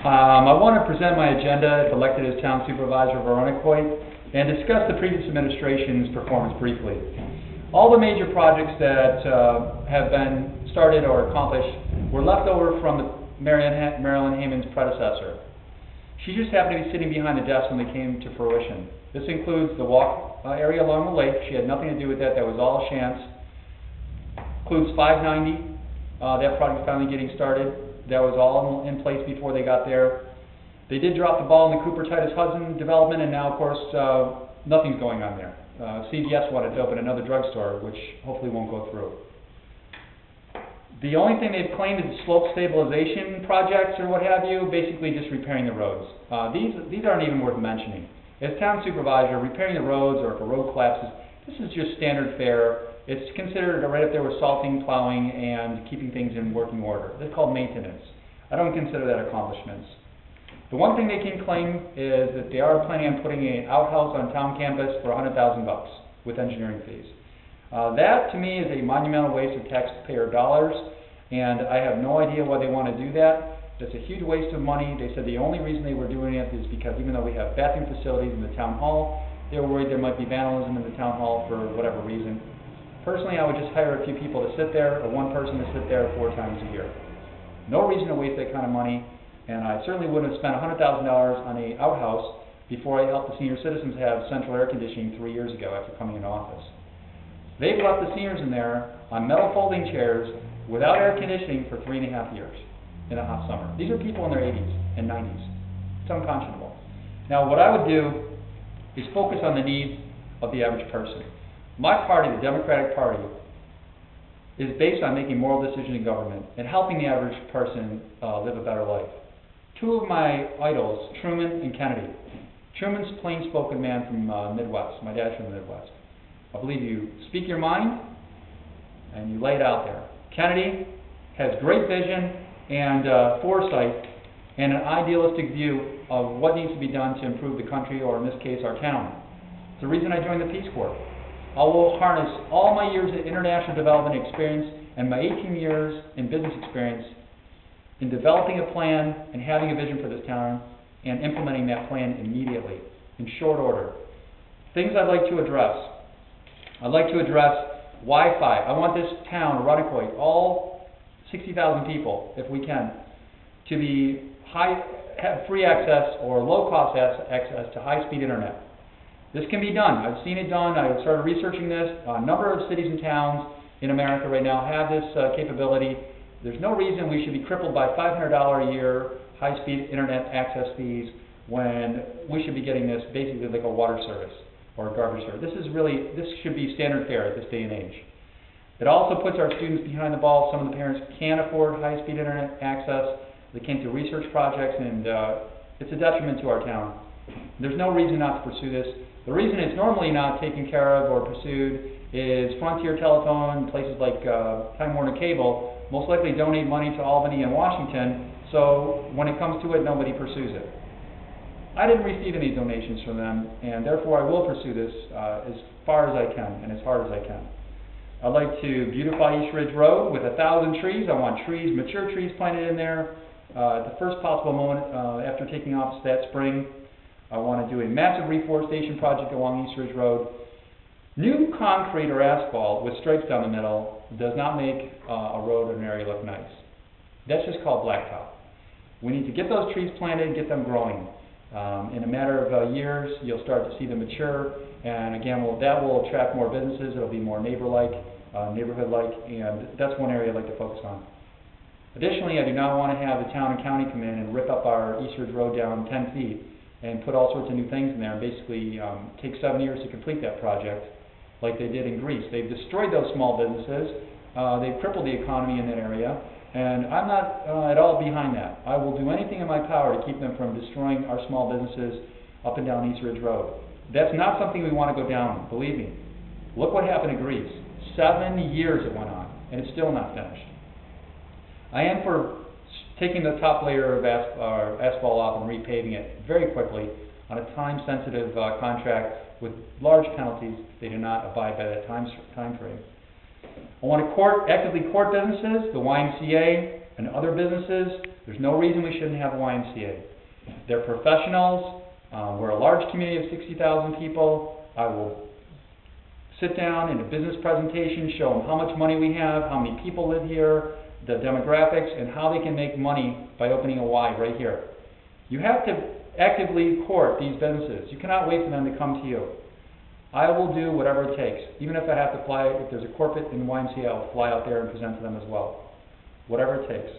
I want to present my agenda if elected as town supervisor of Irondequoit and discuss the previous administration's performance briefly. All the major projects that have been started or accomplished were left over from Marilyn Hayman's predecessor. She just happened to be sitting behind the desk when they came to fruition. This includes the walk area along the lake. She had nothing to do with that. That was all a chance. Includes 590. That project finally getting started. That was all in place before they got there. They did drop the ball in the Cooper-Titus Hudson development, and now, of course, nothing's going on there. CVS wanted to open another drugstore, which hopefully won't go through. The only thing they've claimed is slope stabilization projects or what have you, basically just repairing the roads. These aren't even worth mentioning. As town supervisor, repairing the roads or if a road collapses, this is just standard fare. It's considered right up there with salting, plowing, and keeping things in working order. It's called maintenance. I don't consider that accomplishments. The one thing they can claim is that they are planning on putting an outhouse on town campus for $100,000 with engineering fees. That, to me, is a monumental waste of taxpayer dollars, and I have no idea why they want to do that. It's a huge waste of money. They said the only reason they were doing it is because even though we have bathroom facilities in the town hall, they were worried there might be vandalism in the town hall for whatever reason. Personally, I would just hire a few people to sit there, or one person to sit there 4 times a year. No reason to waste that kind of money, and I certainly wouldn't have spent $100,000 on an outhouse before I helped the senior citizens have central air conditioning 3 years ago after coming into office. They've left the seniors in there on metal folding chairs without air conditioning for 3.5 years in a hot summer. These are people in their 80s and 90s. It's unconscionable. Now, what I would do is focus on the needs of the average person. My party, the Democratic Party, is based on making moral decisions in government and helping the average person live a better life. 2 of my idols, Truman and Kennedy. Truman's a plain-spoken man from Midwest. My dad's from the Midwest. I believe you speak your mind and you lay it out there. Kennedy has great vision and foresight and an idealistic view of what needs to be done to improve the country, or in this case, our town. It's the reason I joined the Peace Corps. I will harness all my years of international development experience and my 18 years in business experience in developing a plan and having a vision for this town and implementing that plan immediately, in short order. Things I'd like to address. I'd like to address Wi-Fi. I want this town, Irondequoit, all 60,000 people, if we can, to have free access or low-cost access to high-speed internet. This can be done. I've seen it done. I started researching this. A number of cities and towns in America right now have this capability. There's no reason we should be crippled by $500 a year high-speed internet access fees when we should be getting this basically like a water service or a garbage service. This should be standard fare at this day and age. It also puts our students behind the ball. Some of the parents can't afford high-speed internet access. They can't do research projects, and it's a detriment to our town. There's no reason not to pursue this. The reason it's normally not taken care of or pursued is Frontier Telephone, places like Time Warner Cable, most likely donate money to Albany and Washington, so when it comes to it, nobody pursues it. I didn't receive any donations from them, and therefore I will pursue this as far as I can and as hard as I can. I'd like to beautify East Ridge Road with 1,000 trees. I want trees, mature trees planted in there at the first possible moment after taking office that spring. I want to do a massive reforestation project along East Ridge Road. New concrete or asphalt with stripes down the middle does not make a road or an area look nice. That's just called blacktop. We need to get those trees planted and get them growing. In a matter of years, you'll start to see them mature, and again, that will attract more businesses. It'll be more neighbor-like, neighborhood-like, and that's one area I'd like to focus on. Additionally, I do not want to have the town and county come in and rip up our East Ridge Road down 10 feet and put all sorts of new things in there and basically take 7 years to complete that project like they did in Greece. They've destroyed those small businesses. They've crippled the economy in that area, and I'm not at all behind that. I will do anything in my power to keep them from destroying our small businesses up and down East Ridge Road. That's not something we want to go down, believe me. Look what happened in Greece. 7 years it went on, and it's still not finished. I am for taking the top layer of asphalt off and repaving it very quickly on a time-sensitive contract with large penalties if they do not abide by that time frame. I want to actively court businesses, the YMCA, and other businesses, there's no reason we shouldn't have a YMCA. They're professionals. We're a large community of 60,000 people. I will sit down in a business presentation, show them how much money we have, how many people live here, the demographics, and how they can make money by opening a Y right here. You have to actively court these businesses. You cannot wait for them to come to you. I will do whatever it takes. Even if I have to fly, if there's a corporate in the YMCA, I'll fly out there and present to them as well. Whatever it takes.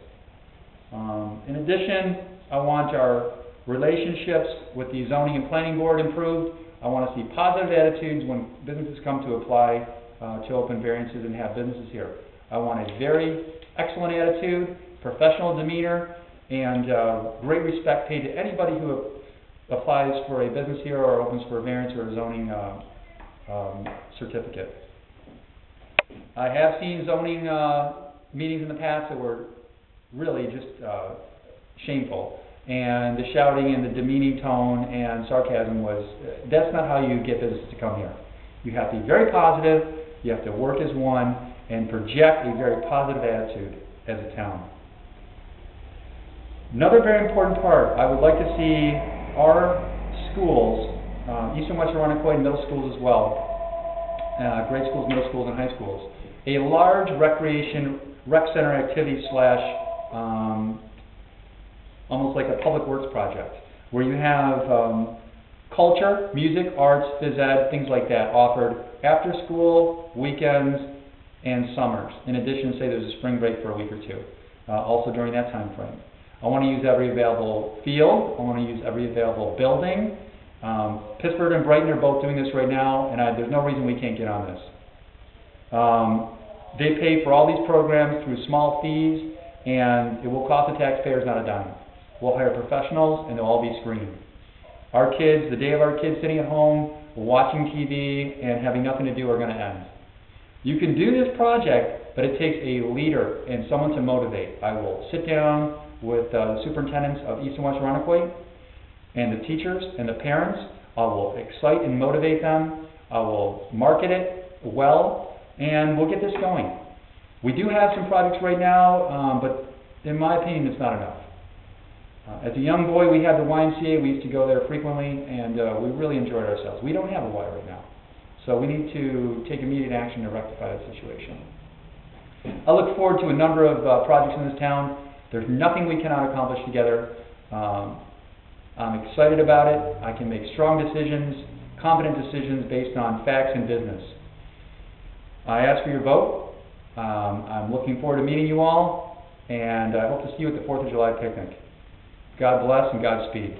In addition, I want our relationships with the zoning and planning board improved. I want to see positive attitudes when businesses come to apply to open variances and have businesses here. I want a very excellent attitude, professional demeanor, and great respect paid to anybody who applies for a business here or opens for a variance or a zoning certificate. I have seen zoning meetings in the past that were really just shameful, and the shouting and the demeaning tone and sarcasm that's not how you get businesses to come here. You have to be very positive, you have to work as one, and project a very positive attitude as a town. Another very important part, I would like to see our schools, Eastern West Irondequoit middle schools as well, grade schools, middle schools, and high schools, a large rec center activity / almost like a public works project, where you have culture, music, arts, phys ed, things like that offered after school, weekends, and summers. In addition, say there's a spring break for a week or two, also during that time frame. I want to use every available field. I want to use every available building. Pittsburgh and Brighton are both doing this right now, and there's no reason we can't get on this. They pay for all these programs through small fees, and it will cost the taxpayers not a dime. We'll hire professionals, and they'll all be screened. Our kids, the day of our kids sitting at home, watching TV, and having nothing to do are going to end. You can do this project, but it takes a leader and someone to motivate. I will sit down with the superintendents of East and West Irondequoit and the teachers and the parents. I will excite and motivate them. I will market it well, and we'll get this going. We do have some projects right now, but in my opinion, it's not enough. As a young boy, we had the YMCA. We used to go there frequently, and we really enjoyed ourselves. We don't have a Y right now, so we need to take immediate action to rectify the situation. I look forward to a number of projects in this town. There's nothing we cannot accomplish together. I'm excited about it. I can make strong decisions, competent decisions based on facts and business. I ask for your vote. I'm looking forward to meeting you all, and I hope to see you at the 4th of July picnic. God bless and Godspeed.